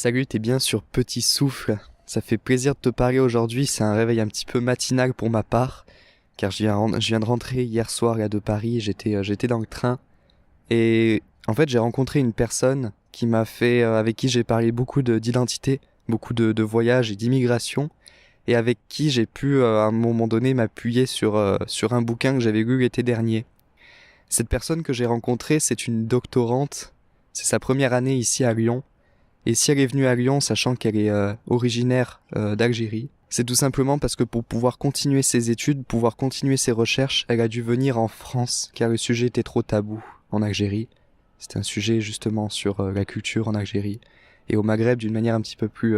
Salut, t'es bien sur Petit Souffle. Ça fait plaisir de te parler aujourd'hui, c'est un réveil un petit peu matinal pour ma part, car je viens de rentrer hier soir là, de Paris, j'étais dans le train, et en fait j'ai rencontré une personne avec qui j'ai parlé beaucoup d'identité, beaucoup de voyages et d'immigration, et avec qui j'ai pu à un moment donné m'appuyer sur un bouquin que j'avais lu l'été dernier. Cette personne que j'ai rencontrée, c'est une doctorante, c'est sa première année ici à Lyon, et si elle est venue à Lyon, sachant qu'elle est originaire d'Algérie, c'est tout simplement parce que pour pouvoir continuer ses études, pouvoir continuer ses recherches, elle a dû venir en France, car le sujet était trop tabou en Algérie. C'était un sujet justement sur la culture en Algérie et au Maghreb d'une manière un petit peu plus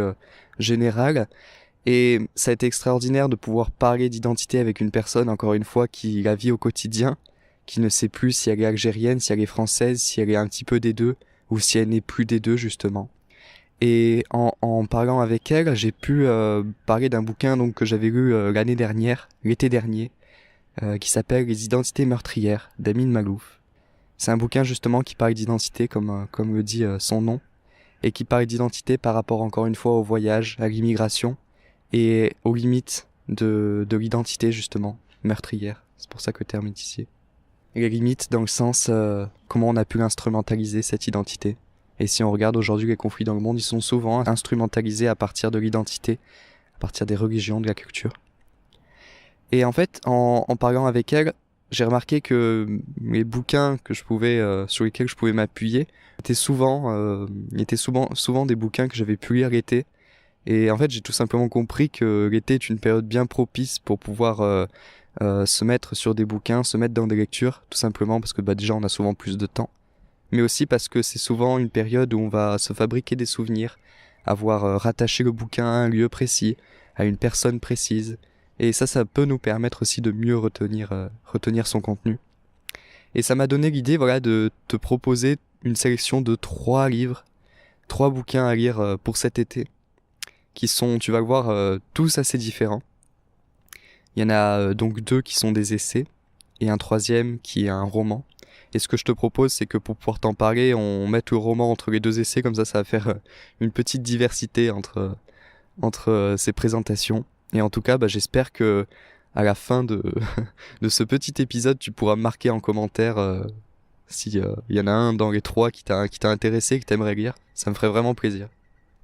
générale. Et ça a été extraordinaire de pouvoir parler d'identité avec une personne, encore une fois, qui la vit au quotidien, qui ne sait plus si elle est algérienne, si elle est française, si elle est un petit peu des deux, ou si elle n'est plus des deux justement. Et en parlant avec elle, j'ai pu parler d'un bouquin donc que j'avais lu l'année dernière, l'été dernier, qui s'appelle Les identités meurtrières d'Amin Malouf. C'est un bouquin justement qui parle d'identité comme le dit son nom, et qui parle d'identité par rapport encore une fois au voyage, à l'immigration et aux limites de l'identité justement meurtrière. C'est pour ça que le terme est ici. Et les limites dans le sens comment on a pu instrumentaliser cette identité. Et si on regarde aujourd'hui les conflits dans le monde, ils sont souvent instrumentalisés à partir de l'identité, à partir des religions, de la culture. Et en fait, en parlant avec elle, j'ai remarqué que les bouquins sur lesquels je pouvais m'appuyer étaient souvent des bouquins que j'avais pu lire l'été. Et en fait, j'ai tout simplement compris que l'été est une période bien propice pour pouvoir se mettre sur des bouquins, se mettre dans des lectures, tout simplement parce que déjà on a souvent plus de temps, mais aussi parce que c'est souvent une période où on va se fabriquer des souvenirs, avoir rattaché le bouquin à un lieu précis, à une personne précise, et ça peut nous permettre aussi de mieux retenir son contenu. Et ça m'a donné l'idée, voilà, de te proposer une sélection de 3 livres, 3 bouquins à lire pour cet été, qui sont, tu vas le voir, tous assez différents. Il y en a donc 2 qui sont des essais, et un troisième qui est un roman. Et ce que je te propose, c'est que pour pouvoir t'en parler, on mette le roman entre les 2 essais, comme ça va faire une petite diversité entre ces présentations. Et en tout cas, j'espère que à la fin de ce petit épisode, tu pourras me marquer en commentaire si y en a un dans les 3 qui t'a intéressé, que t'aimerais lire. Ça me ferait vraiment plaisir.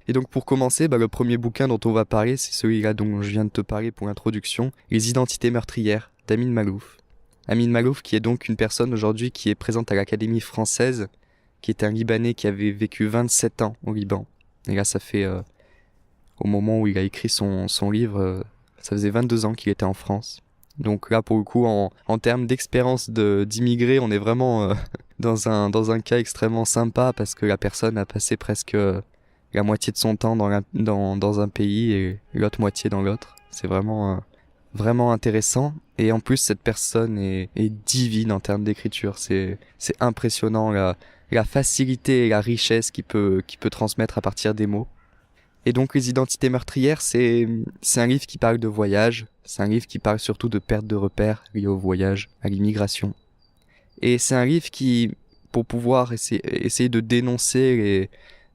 Et donc pour commencer, le premier bouquin dont on va parler, c'est celui-là dont je viens de te parler pour l'introduction, Les identités meurtrières d'Amin Malouf. Amin Malouf, qui est donc une personne aujourd'hui qui est présente à l'Académie française, qui est un Libanais qui avait vécu 27 ans au Liban. Et là, ça fait, au moment où il a écrit son livre, ça faisait 22 ans qu'il était en France. Donc là, pour le coup, en termes d'expérience d'immigré, on est vraiment dans un cas extrêmement sympa parce que la personne a passé presque la moitié de son temps dans un pays et l'autre moitié dans l'autre. C'est vraiment intéressant. Et en plus, cette personne est divine en termes d'écriture. C'est impressionnant la facilité et la richesse qu'il peut transmettre à partir des mots. Et donc, Les identités meurtrières, c'est un livre qui parle de voyage. C'est un livre qui parle surtout de perte de repères liées au voyage, à l'immigration. Et c'est un livre qui, pour pouvoir essayer de dénoncer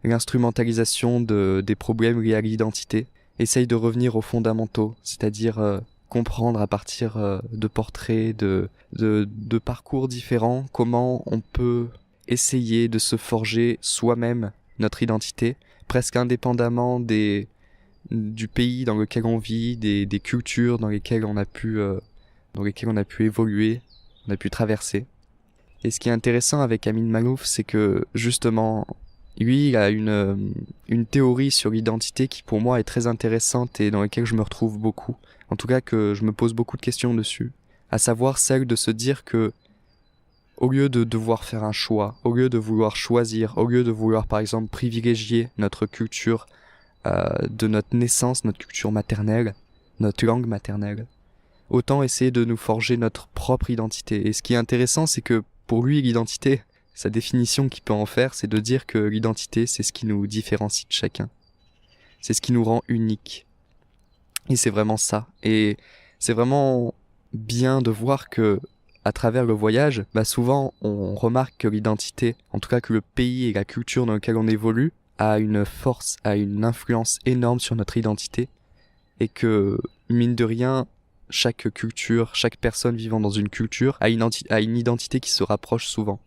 l'instrumentalisation des problèmes liés à l'identité, essaye de revenir aux fondamentaux, c'est-à-dire comprendre à partir de portraits, de parcours différents, comment on peut essayer de se forger soi-même notre identité, presque indépendamment du pays dans lequel on vit, des cultures dans lesquelles on a pu évoluer, on a pu traverser. Et ce qui est intéressant avec Amin Malouf, c'est que justement, lui, il a une théorie sur l'identité qui pour moi est très intéressante et dans laquelle je me retrouve beaucoup. En tout cas que je me pose beaucoup de questions dessus. À savoir celle de se dire que au lieu de devoir faire un choix, au lieu de vouloir choisir, au lieu de vouloir par exemple privilégier notre culture de notre naissance, notre culture maternelle, notre langue maternelle, autant essayer de nous forger notre propre identité. Et ce qui est intéressant, c'est que pour lui, l'identité, sa définition qu'il peut en faire, c'est de dire que l'identité, c'est ce qui nous différencie de chacun. C'est ce qui nous rend uniques. Et c'est vraiment ça. Et c'est vraiment bien de voir que, à travers le voyage, souvent, on remarque que l'identité, en tout cas que le pays et la culture dans lequel on évolue, a une force, a une influence énorme sur notre identité, et que, mine de rien, chaque culture, chaque personne vivant dans une culture a une identité qui se rapproche souvent.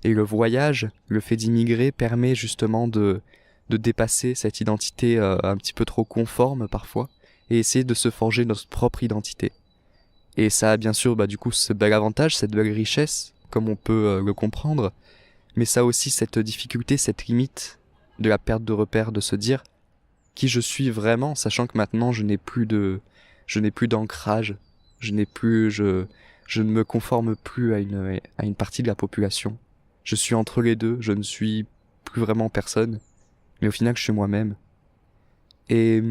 Et le voyage, le fait d'immigrer permet justement de dépasser cette identité un petit peu trop conforme parfois, et essayer de se forger notre propre identité. Et ça a bien sûr du coup ce bel avantage, cette belle richesse, comme on peut le comprendre, mais ça a aussi cette difficulté, cette limite de la perte de repère, de se dire qui je suis vraiment, sachant que maintenant je n'ai plus d'ancrage, je ne me conforme plus à une partie de la population. Je suis entre les deux, je ne suis plus vraiment personne, mais au final je suis moi-même. Et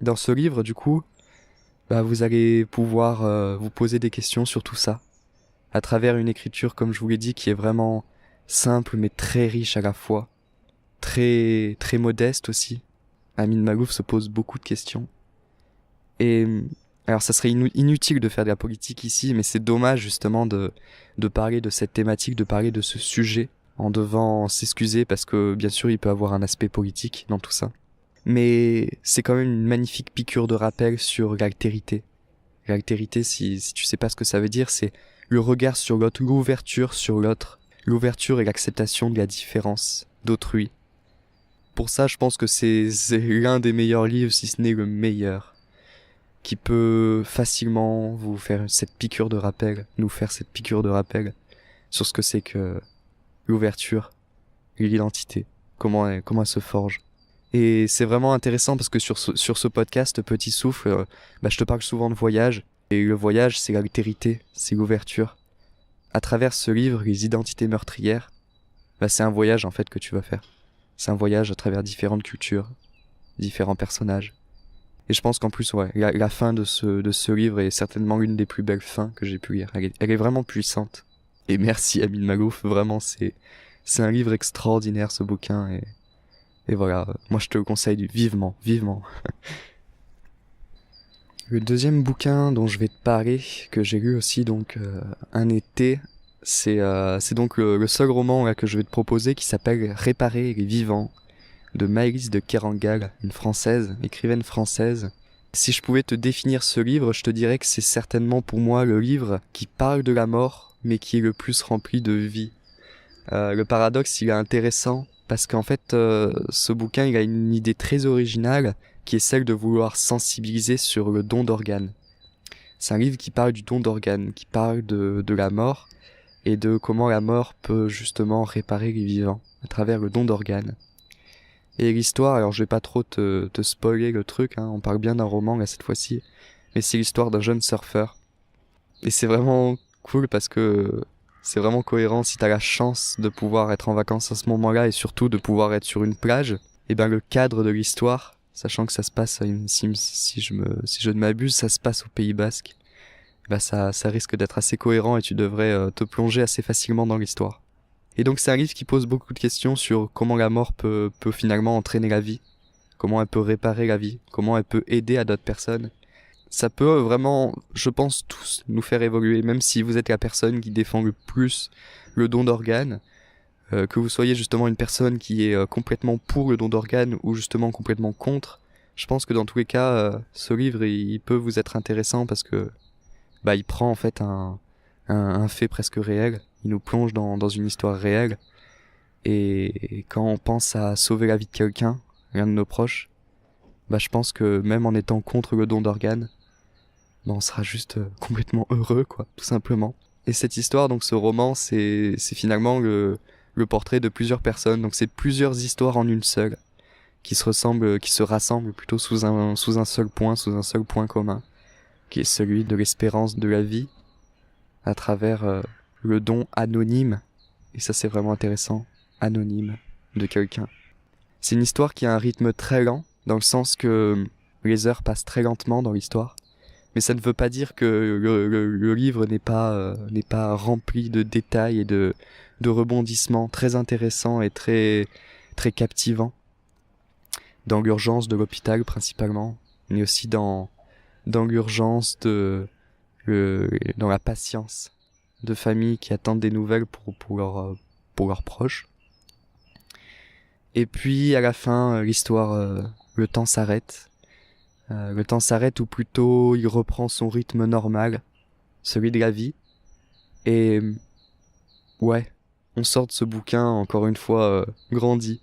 dans ce livre, du coup, vous allez pouvoir vous poser des questions sur tout ça, à travers une écriture, comme je vous l'ai dit, qui est vraiment simple mais très riche à la fois, très très modeste aussi. Amin Maalouf se pose beaucoup de questions. Et alors ça serait inutile de faire de la politique ici, mais c'est dommage justement de parler de cette thématique, de parler de ce sujet, en devant s'excuser parce que bien sûr il peut avoir un aspect politique dans tout ça. Mais c'est quand même une magnifique piqûre de rappel sur l'altérité. L'altérité, si tu sais pas ce que ça veut dire, c'est le regard sur l'autre, l'ouverture sur l'autre, l'ouverture et l'acceptation de la différence d'autrui. Pour ça, je pense que c'est l'un des meilleurs livres, si ce n'est le meilleur, qui peut facilement vous faire cette piqûre de rappel, nous faire cette piqûre de rappel sur ce que c'est que l'ouverture et l'identité, comment elle se forge. Et c'est vraiment intéressant parce que sur ce podcast Petit Souffle, je te parle souvent de voyage, et le voyage c'est l'altérité, c'est l'ouverture. À travers ce livre, Les identités meurtrières, c'est un voyage en fait que tu vas faire. C'est un voyage à travers différentes cultures, différents personnages. Et je pense qu'en plus, la fin de ce livre est certainement l'une des plus belles fins que j'ai pu lire. Elle est vraiment puissante. Et merci Amin Maalouf, vraiment c'est un livre extraordinaire ce bouquin, et voilà, moi je te le conseille vivement, vivement. Le deuxième bouquin dont je vais te parler, que j'ai lu aussi donc un été, c'est donc le seul roman là, que je vais te proposer, qui s'appelle Réparer les vivants, de Maëlys de Kerangal, une française, écrivaine française. Si je pouvais te définir ce livre, je te dirais que c'est certainement pour moi le livre qui parle de la mort, mais qui est le plus rempli de vie. Le paradoxe, il est intéressant, parce qu'en fait, ce bouquin, il a une idée très originale, qui est celle de vouloir sensibiliser sur le don d'organes. C'est un livre qui parle du don d'organes, qui parle de la mort, et de comment la mort peut justement réparer les vivants, à travers le don d'organes. Et l'histoire, alors je vais pas trop te spoiler le truc, on parle bien d'un roman là cette fois-ci, mais c'est l'histoire d'un jeune surfeur. Et c'est vraiment cool parce que c'est vraiment cohérent. Si t'as la chance de pouvoir être en vacances à ce moment-là, et surtout de pouvoir être sur une plage, et le cadre de l'histoire, sachant que ça se passe, si je ne m'abuse, ça se passe au Pays Basque, ça risque d'être assez cohérent, et tu devrais te plonger assez facilement dans l'histoire. Et donc c'est un livre qui pose beaucoup de questions sur comment la mort peut finalement entraîner la vie, comment elle peut réparer la vie, comment elle peut aider à d'autres personnes. Ça peut vraiment, je pense, tous nous faire évoluer, même si vous êtes la personne qui défend le plus le don d'organes, que vous soyez justement une personne qui est complètement pour le don d'organes ou justement complètement contre. Je pense que dans tous les cas, ce livre il peut vous être intéressant parce que il prend en fait un fait presque réel, il nous plonge dans une histoire réelle, et quand on pense à sauver la vie de quelqu'un, l'un de nos proches, je pense que même en étant contre le don d'organes, on sera juste complètement heureux, quoi, tout simplement. Et cette histoire, donc ce roman, c'est finalement le portrait de plusieurs personnes, donc c'est plusieurs histoires en une seule, qui se rassemblent plutôt sous un seul point commun, qui est celui de l'espérance de la vie, à travers le don anonyme, et ça c'est vraiment intéressant, anonyme, de quelqu'un. C'est une histoire qui a un rythme très lent, dans le sens que les heures passent très lentement dans l'histoire, mais ça ne veut pas dire que le livre n'est pas rempli de détails et de rebondissements très intéressants et très, très captivants, dans l'urgence de l'hôpital principalement, mais aussi dans l'urgence dans la patience de familles qui attendent des nouvelles pour leurs proches. Et puis à la fin, l'histoire, le temps s'arrête. Le temps s'arrête, ou plutôt il reprend son rythme normal, celui de la vie. Et ouais, on sort de ce bouquin encore une fois grandi.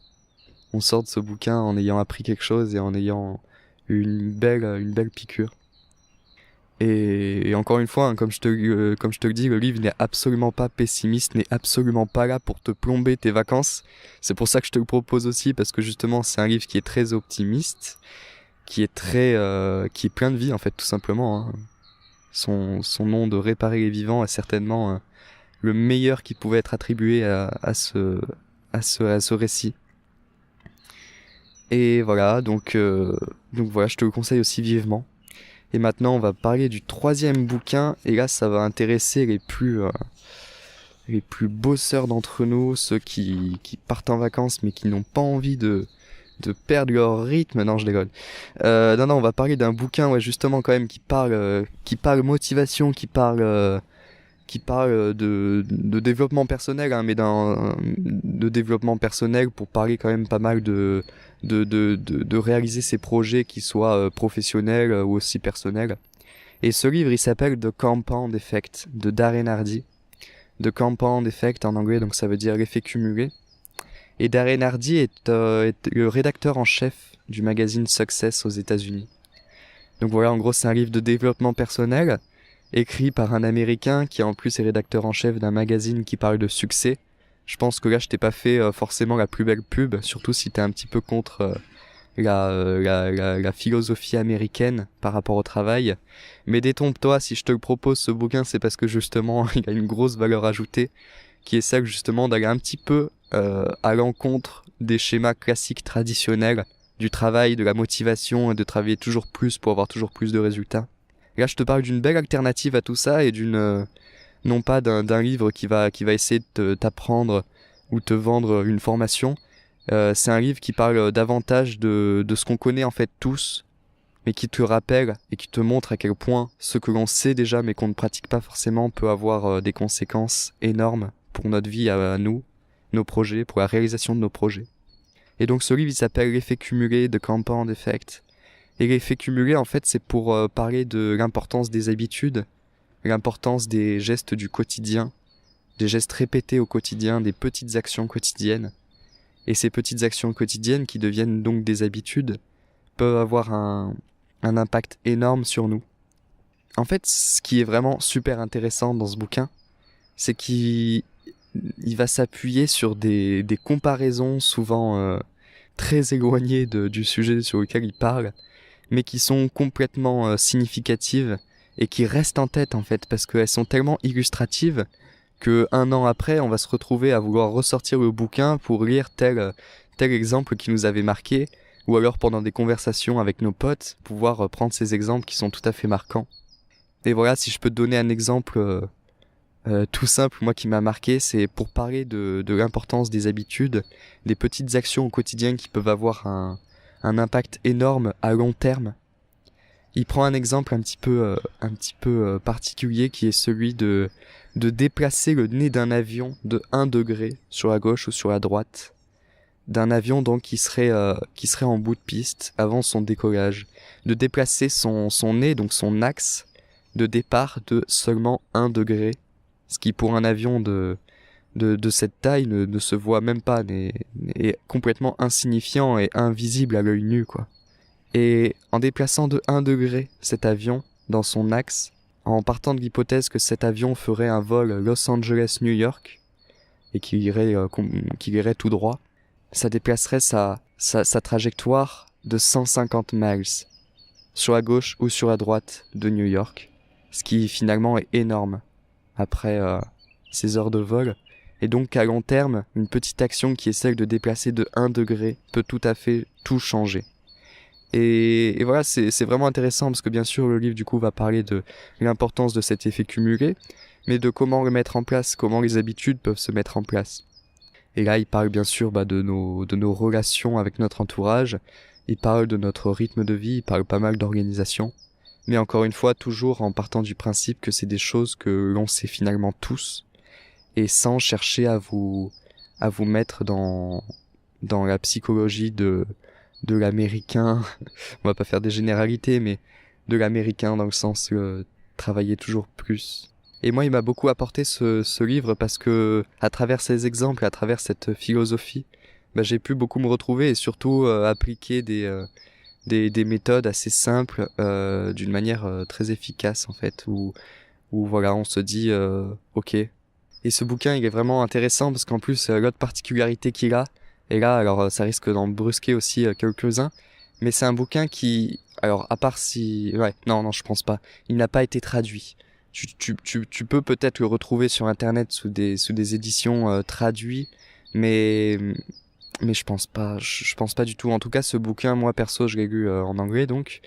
On sort de ce bouquin en ayant appris quelque chose et en ayant une belle piqûre. Et encore une fois, hein, comme je te le dis, le livre n'est absolument pas pessimiste, n'est absolument pas là pour te plomber tes vacances. C'est pour ça que je te le propose aussi, parce que justement, c'est un livre qui est très optimiste, qui est plein de vie, en fait, tout simplement, hein. Son nom de Réparer les vivants est certainement le meilleur qui pouvait être attribué à ce récit. Et voilà, donc voilà, je te le conseille aussi vivement. Et maintenant, on va parler du troisième bouquin, et là, ça va intéresser les plus bosseurs d'entre nous, ceux qui partent en vacances mais qui n'ont pas envie de perdre leur rythme. Non, je déconne. Non, on va parler d'un bouquin, ouais, justement, quand même, qui parle motivation, qui parle de développement personnel, hein, mais de développement personnel pour parler quand même pas mal de réaliser ses projets, qu'ils soient professionnels ou aussi personnels. Et ce livre, il s'appelle The Compound Effect, de Darren Hardy. The Compound Effect en anglais, donc ça veut dire l'effet cumulé. Et Darren Hardy est le rédacteur en chef du magazine Success aux États-Unis. Donc voilà, en gros, c'est un livre de développement personnel, écrit par un Américain qui en plus est rédacteur en chef d'un magazine qui parle de succès. Je pense que là, je t'ai pas fait forcément la plus belle pub, surtout si t'es un petit peu contre la philosophie américaine par rapport au travail. Mais détrompe-toi, si je te le propose, ce bouquin, c'est parce que justement, il a une grosse valeur ajoutée, qui est celle justement d'aller un petit peu à l'encontre des schémas classiques traditionnels du travail, de la motivation et de travailler toujours plus pour avoir toujours plus de résultats. Là, je te parle d'une belle alternative à tout ça et non pas d'un livre qui va essayer de t'apprendre ou te vendre une formation. C'est un livre qui parle davantage de ce qu'on connaît en fait tous, mais qui te rappelle et qui te montre à quel point ce que l'on sait déjà mais qu'on ne pratique pas forcément peut avoir des conséquences énormes pour notre vie à nous, nos projets, pour la réalisation de nos projets. Et donc ce livre, il s'appelle L'effet cumulé de Compound Effect. Et l'effet cumulé, en fait, c'est pour parler de l'importance des habitudes, l'importance des gestes du quotidien, des gestes répétés au quotidien, des petites actions quotidiennes. Et ces petites actions quotidiennes qui deviennent donc des habitudes peuvent avoir un impact énorme sur nous. En fait, ce qui est vraiment super intéressant dans ce bouquin, c'est qu'il va s'appuyer sur des comparaisons souvent très éloignées du sujet sur lequel il parle, mais qui sont complètement significatives et qui restent en tête en fait, parce qu'elles sont tellement illustratives que un an après, on va se retrouver à vouloir ressortir le bouquin pour lire tel exemple qui nous avait marqué, ou alors pendant des conversations avec nos potes, pouvoir prendre ces exemples qui sont tout à fait marquants. Et voilà, si je peux te donner un exemple tout simple, moi qui m'a marqué, c'est pour parler de l'importance des habitudes, des petites actions au quotidien qui peuvent avoir un impact énorme à long terme. Il prend un exemple un petit peu particulier qui est celui de déplacer le nez d'un avion de 1 degré sur la gauche ou sur la droite, d'un avion donc qui serait en bout de piste avant son décollage, de déplacer son nez, donc son axe de départ de seulement 1 degré, ce qui pour un avion de cette taille ne se voit même pas, est complètement insignifiant et invisible à l'œil nu, quoi. Et en déplaçant de 1 degré cet avion dans son axe, en partant de l'hypothèse que cet avion ferait un vol Los Angeles-New York, et qu'il irait tout droit, ça déplacerait sa trajectoire de 150 miles, sur la gauche ou sur la droite de New York, ce qui finalement est énorme après ces heures de vol. Et donc à long terme, une petite action qui est celle de déplacer de 1 degré peut tout à fait tout changer. Et voilà, c'est vraiment intéressant parce que bien sûr le livre du coup va parler de l'importance de cet effet cumulé, mais de comment le mettre en place, comment les habitudes peuvent se mettre en place. Et là il parle bien sûr de nos relations avec notre entourage, il parle de notre rythme de vie, il parle pas mal d'organisation, mais encore une fois toujours en partant du principe que c'est des choses que l'on sait finalement tous, et sans chercher à vous mettre dans dans la psychologie de l'américain. On va pas faire des généralités, mais de l'américain dans le sens travailler toujours plus. Et moi, il m'a beaucoup apporté ce livre parce que à travers ces exemples, à travers cette philosophie, j'ai pu beaucoup me retrouver et surtout appliquer des méthodes assez simples d'une manière très efficace en fait, où voilà, on se dit ok. Et ce bouquin, il est vraiment intéressant parce qu'en plus, l'autre particularité qu'il a, et là, alors ça risque d'en brusquer aussi quelques-uns, mais c'est un bouquin qui, alors à part si, ouais, non, je pense pas, il n'a pas été traduit. Tu peux peut-être le retrouver sur internet sous des éditions traduites, mais je pense pas, je pense pas du tout. En tout cas, ce bouquin, moi perso, je l'ai lu en anglais donc,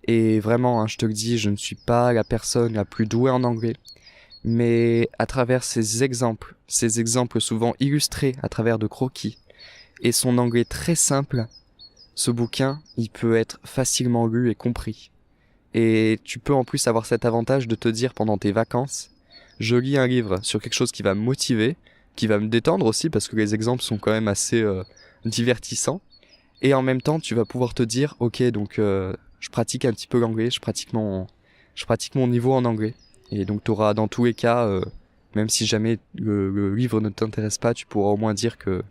et vraiment, hein, je te le dis, je ne suis pas la personne la plus douée en anglais. Mais à travers ces exemples souvent illustrés à travers de croquis, et son anglais très simple, ce bouquin, il peut être facilement lu et compris. Et tu peux en plus avoir cet avantage de te dire pendant tes vacances, je lis un livre sur quelque chose qui va me motiver, qui va me détendre aussi, parce que les exemples sont quand même assez divertissants. Et en même temps, tu vas pouvoir te dire, ok, donc je pratique un petit peu l'anglais, je pratique mon niveau en anglais. Et donc tu auras dans tous les cas, même si jamais le livre ne t'intéresse pas, tu pourras au moins dire que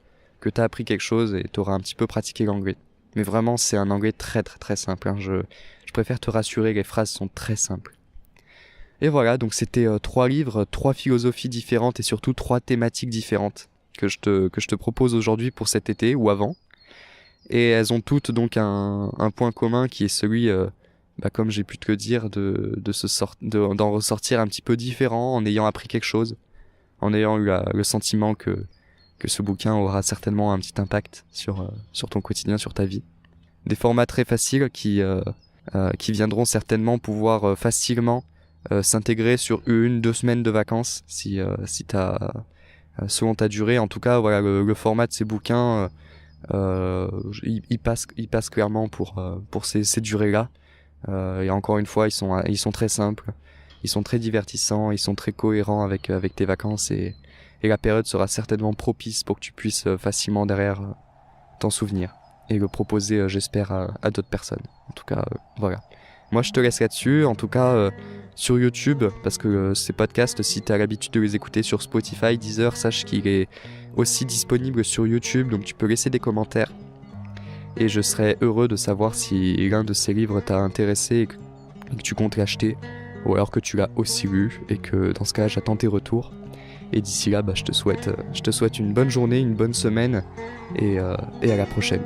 tu as appris quelque chose et tu auras un petit peu pratiqué l'anglais. Mais vraiment, c'est un anglais très très très simple. Hein. Je préfère te rassurer, les phrases sont très simples. Et voilà, donc c'était 3 livres, 3 philosophies différentes et surtout 3 thématiques différentes que je te propose aujourd'hui pour cet été ou avant. Et elles ont toutes donc un point commun qui est celui... comme j'ai pu te le dire, d'en ressortir un petit peu différent en ayant appris quelque chose, en ayant eu le sentiment que ce bouquin aura certainement un petit impact sur ton quotidien, sur ta vie. Des formats très faciles qui viendront certainement pouvoir facilement s'intégrer sur 1-2 semaines de vacances si t'as selon ta durée. En tout cas, voilà, le format de ces bouquins il passe clairement pour ces durées-là. Et encore une fois, ils sont très simples, ils sont très divertissants, ils sont très cohérents avec tes vacances et la période sera certainement propice pour que tu puisses facilement derrière t'en souvenir et le proposer, j'espère, à d'autres personnes. En tout cas, voilà. Moi, je te laisse là-dessus. En tout cas, sur YouTube, parce que ces podcasts, si tu as l'habitude de les écouter sur Spotify, Deezer, sache qu'il est aussi disponible sur YouTube, donc tu peux laisser des commentaires. Et je serais heureux de savoir si l'un de ces livres t'a intéressé et que tu comptes l'acheter, ou alors que tu l'as aussi lu, et que dans ce cas, j'attends tes retours. Et d'ici là, je te souhaite une bonne journée, une bonne semaine, et à la prochaine.